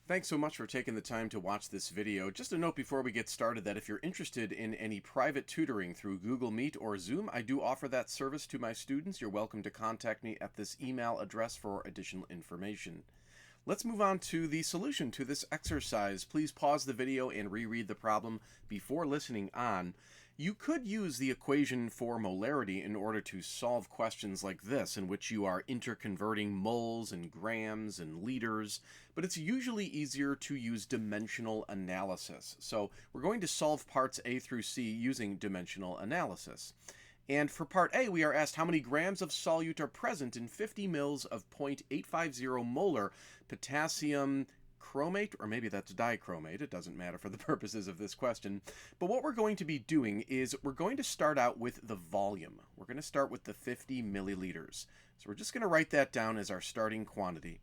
Thanks so much for taking the time to watch this video. Just a note before we get started that if you're interested in any private tutoring through Google Meet or Zoom, I do offer that service to my students. You're welcome to contact me at this email address for additional information. Let's move on to the solution to this exercise. Please pause the video and reread the problem before listening on. You could use the equation for molarity in order to solve questions like this, in which you are interconverting moles and grams and liters, but it's usually easier to use dimensional analysis. So we're going to solve parts A through C using dimensional analysis. And for part A, we are asked how many grams of solute are present in 50 mils of 0.850 molar potassium chromate, or maybe that's dichromate. It doesn't matter for the purposes of this question. But what we're going to be doing is we're going to start out with the volume. We're going to start with the 50 milliliters. So we're just going to write that down as our starting quantity.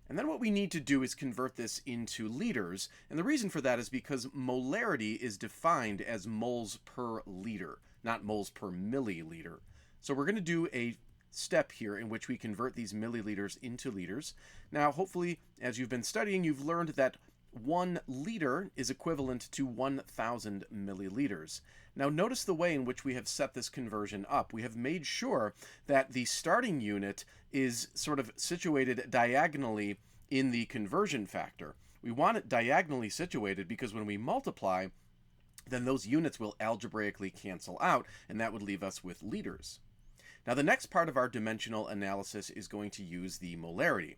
And then what we need to do is convert this into liters, and the reason for that is because molarity is defined as moles per liter, not moles per milliliter. So we're going to do a step here in which we convert these milliliters into liters. Now, hopefully, as you've been studying, you've learned that 1 liter is equivalent to 1,000 milliliters. Now notice the way in which we have set this conversion up. We have made sure that the starting unit is sort of situated diagonally in the conversion factor. We want it diagonally situated because when we multiply, then those units will algebraically cancel out, and that would leave us with liters. Now the next part of our dimensional analysis is going to use the molarity.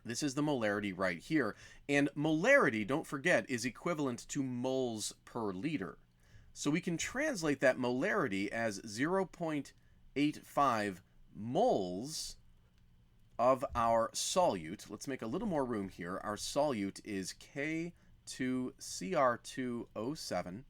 This is the molarity right here. And molarity, don't forget, is equivalent to moles per liter. So we can translate that molarity as 0.85 moles of our solute. Let's make a little more room here. Our solute is K2Cr2O7.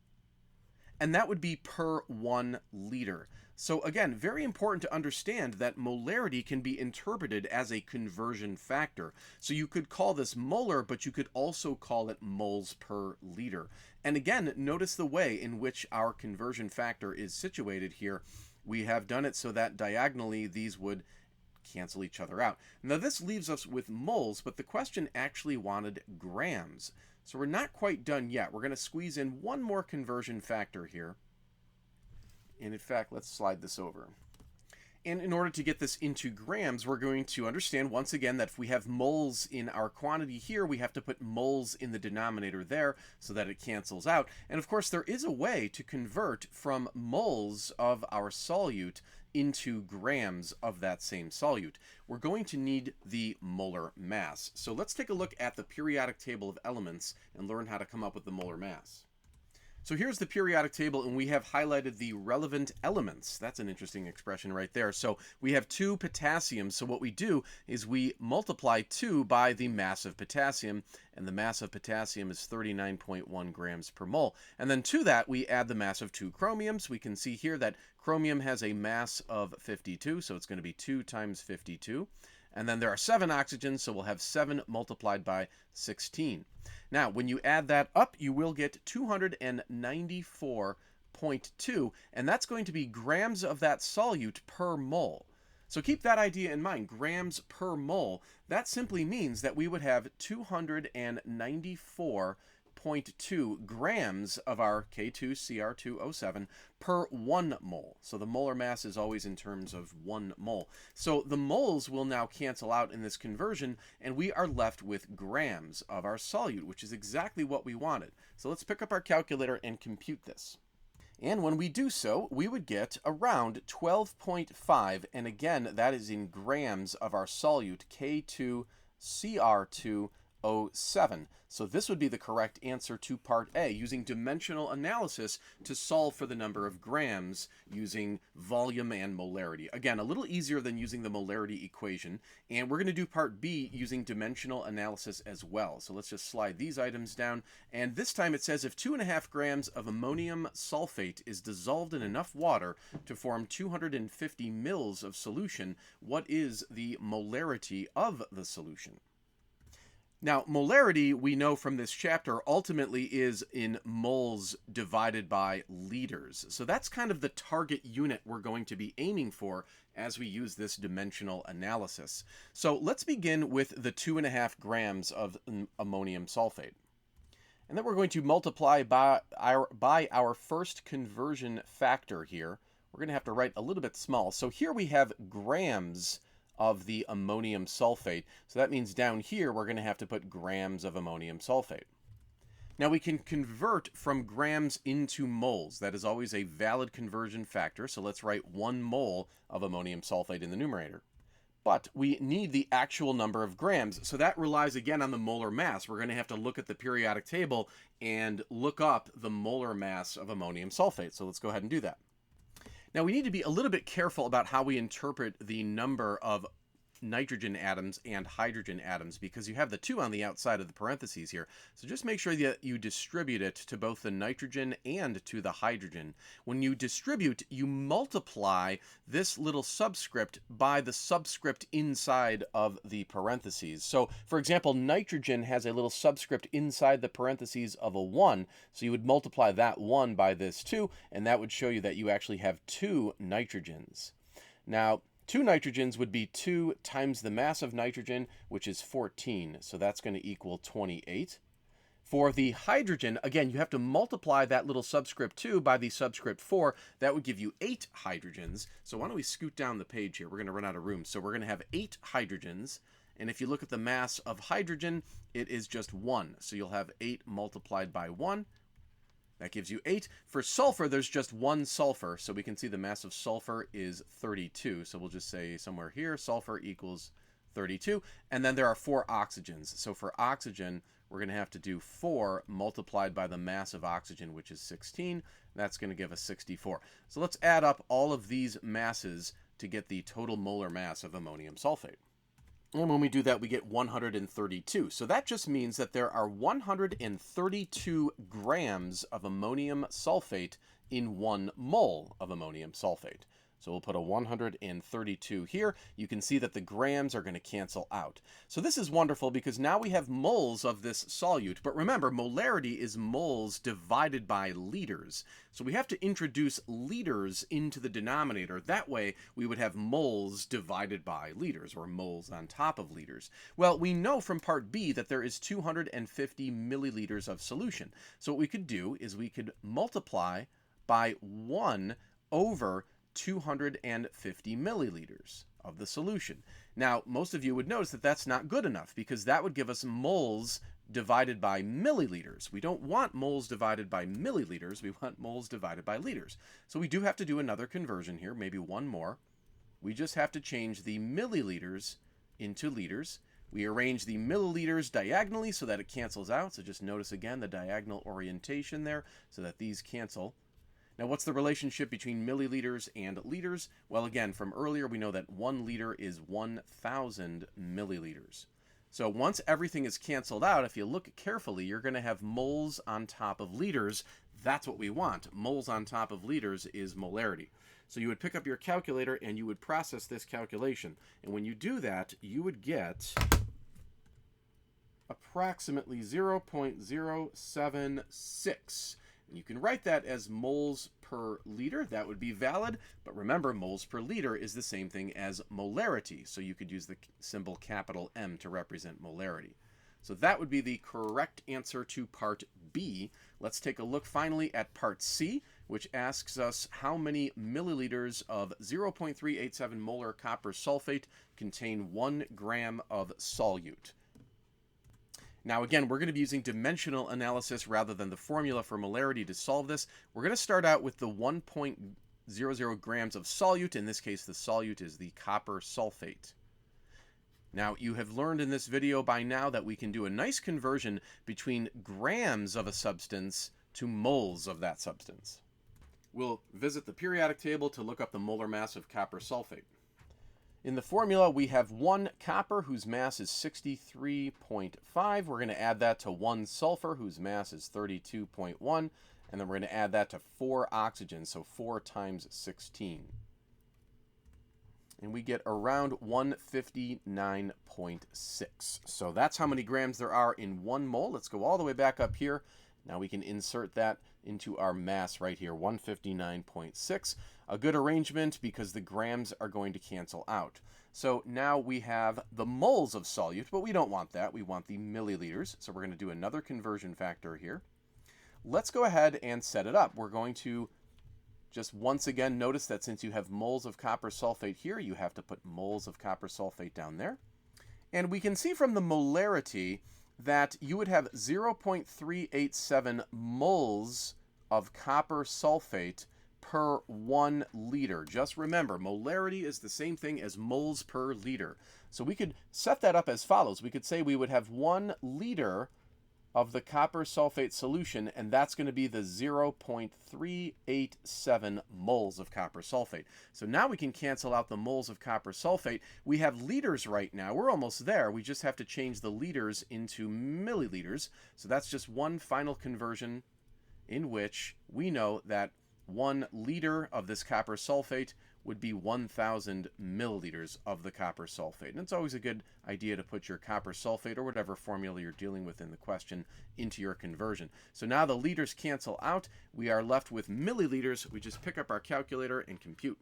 And that would be per 1 liter. So again, very important to understand that molarity can be interpreted as a conversion factor. So you could call this molar, but you could also call it moles per liter. And again, notice the way in which our conversion factor is situated here. We have done it so that diagonally these would cancel each other out. Now this leaves us with moles, but the question actually wanted grams. So we're not quite done yet. We're going to squeeze in one more conversion factor here. And in fact, let's slide this over. And in order to get this into grams, we're going to understand once again that if we have moles in our quantity here, we have to put moles in the denominator there so that it cancels out. And of course, there is a way to convert from moles of our solute into grams of that same solute. We're going to need the molar mass. So let's take a look at the periodic table of elements and learn how to come up with the molar mass. So here's the periodic table, and we have highlighted the relevant elements. That's an interesting expression right there. So we have 2 potassiums. So what we do is we multiply 2 by the mass of potassium, and the mass of potassium is 39.1 grams per mole. And then to that, we add the mass of 2 chromiums. We can see here that chromium has a mass of 52, so it's going to be 2 times 52. And then there are 7 oxygens, so we'll have 7 multiplied by 16. Now, when you add that up, you will get 294.2, and that's going to be grams of that solute per mole. So keep that idea in mind, grams per mole. That simply means that we would have 294.2 grams of our K2Cr2O7 per 1 mole. So the molar mass is always in terms of 1 mole. So the moles will now cancel out in this conversion, and we are left with grams of our solute, which is exactly what we wanted. So let's pick up our calculator and compute this. And when we do so, we would get around 12.5, and again, that is in grams of our solute, K2Cr2O7. So this would be the correct answer to part A, using dimensional analysis to solve for the number of grams using volume and molarity. Again, a little easier than using the molarity equation, and we're going to do part B using dimensional analysis as well. So let's just slide these items down, and this time it says if 2.5 grams of ammonium sulfate is dissolved in enough water to form 250 mils of solution, what is the molarity of the solution? Now, molarity, we know from this chapter, ultimately is in moles divided by liters. So that's kind of the target unit we're going to be aiming for as we use this dimensional analysis. So let's begin with the 2.5 grams of ammonium sulfate. And then we're going to multiply by our first conversion factor here. We're going to have to write a little bit small. So here we have grams of the ammonium sulfate. So that means down here we're going to have to put grams of ammonium sulfate. Now we can convert from grams into moles. That is always a valid conversion factor. So let's write 1 mole of ammonium sulfate in the numerator. But we need the actual number of grams. So that relies again on the molar mass. We're going to have to look at the periodic table and look up the molar mass of ammonium sulfate. So let's go ahead and do that. Now we need to be a little bit careful about how we interpret the number of nitrogen atoms and hydrogen atoms, because you have the 2 on the outside of the parentheses here. So just make sure that you distribute it to both the nitrogen and to the hydrogen. When you distribute, you multiply this little subscript by the subscript inside of the parentheses. So for example, nitrogen has a little subscript inside the parentheses of a 1, so you would multiply that 1 by this 2, and that would show you that you actually have 2 nitrogens. Now 2 nitrogens would be 2 times the mass of nitrogen, which is 14. So that's going to equal 28. For the hydrogen, again, you have to multiply that little subscript 2 by the subscript 4. That would give you 8 hydrogens. So why don't we scoot down the page here? We're going to run out of room. So we're going to have 8 hydrogens. And if you look at the mass of hydrogen, it is just 1. So you'll have 8 multiplied by 1. That gives you 8. For sulfur, there's just 1 sulfur, so we can see the mass of sulfur is 32. So we'll just say somewhere here, sulfur equals 32. And then there are 4 oxygens. So for oxygen, we're going to have to do 4 multiplied by the mass of oxygen, which is 16. That's going to give us 64. So let's add up all of these masses to get the total molar mass of ammonium sulfate. And when we do that, we get 132. So that just means that there are 132 grams of ammonium sulfate in 1 mole of ammonium sulfate. So we'll put a 132 here. You can see that the grams are going to cancel out. So this is wonderful because now we have moles of this solute. But remember, molarity is moles divided by liters. So we have to introduce liters into the denominator. That way we would have moles divided by liters, or moles on top of liters. Well, we know from part B that there is 250 milliliters of solution. So what we could do is we could multiply by 1 over 250 milliliters of the solution. Now, most of you would notice that that's not good enough, because that would give us moles divided by milliliters. We don't want moles divided by milliliters, we want moles divided by liters. So we do have to do another conversion here, maybe one more. We just have to change the milliliters into liters. We arrange the milliliters diagonally so that it cancels out. So just notice again the diagonal orientation there so that these cancel. Now, what's the relationship between milliliters and liters? Well, again, from earlier, we know that 1 liter is 1,000 milliliters. So once everything is canceled out, if you look carefully, you're going to have moles on top of liters. That's what we want. Moles on top of liters is molarity. So you would pick up your calculator and you would process this calculation. And when you do that, you would get approximately 0.076. You can write that as moles per liter. That would be valid. But remember, moles per liter is the same thing as molarity. So you could use the symbol capital M to represent molarity. So that would be the correct answer to part B. Let's take a look finally at part C, which asks us how many milliliters of 0.387 molar copper sulfate contain 1 gram of solute. Now again, we're going to be using dimensional analysis rather than the formula for molarity to solve this. We're going to start out with the 1.00 grams of solute. In this case, the solute is the copper sulfate. Now, you have learned in this video by now that we can do a nice conversion between grams of a substance to moles of that substance. We'll visit the periodic table to look up the molar mass of copper sulfate. In the formula, we have 1 copper, whose mass is 63.5. We're going to add that to 1 sulfur, whose mass is 32.1. And then we're going to add that to 4 oxygen, so 4 times 16. and we get around 159.6. So that's how many grams there are in 1 mole. Let's go all the way back up here. Now we can insert that into our mass right here, 159.6. A good arrangement because the grams are going to cancel out. So now we have the moles of solute, but we don't want that. We want the milliliters. So we're going to do another conversion factor here. Let's go ahead and set it up. We're going to just once again notice that since you have moles of copper sulfate here, you have to put moles of copper sulfate down there. And we can see from the molarity that you would have 0.387 moles of copper sulfate per 1 liter. Just remember, molarity is the same thing as moles per liter. So we could set that up as follows. We could say we would have 1 liter of the copper sulfate solution, and that's going to be the 0.387 moles of copper sulfate. So now we can cancel out the moles of copper sulfate. We have liters right now. We're almost there. We just have to change the liters into milliliters. So that's just one final conversion in which we know that 1 liter of this copper sulfate would be 1,000 milliliters of the copper sulfate. And it's always a good idea to put your copper sulfate or whatever formula you're dealing with in the question into your conversion. So now the liters cancel out. We are left with milliliters. We just pick up our calculator and compute.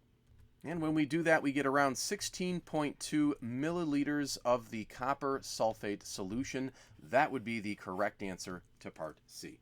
And when we do that, we get around 16.2 milliliters of the copper sulfate solution. That would be the correct answer to part C.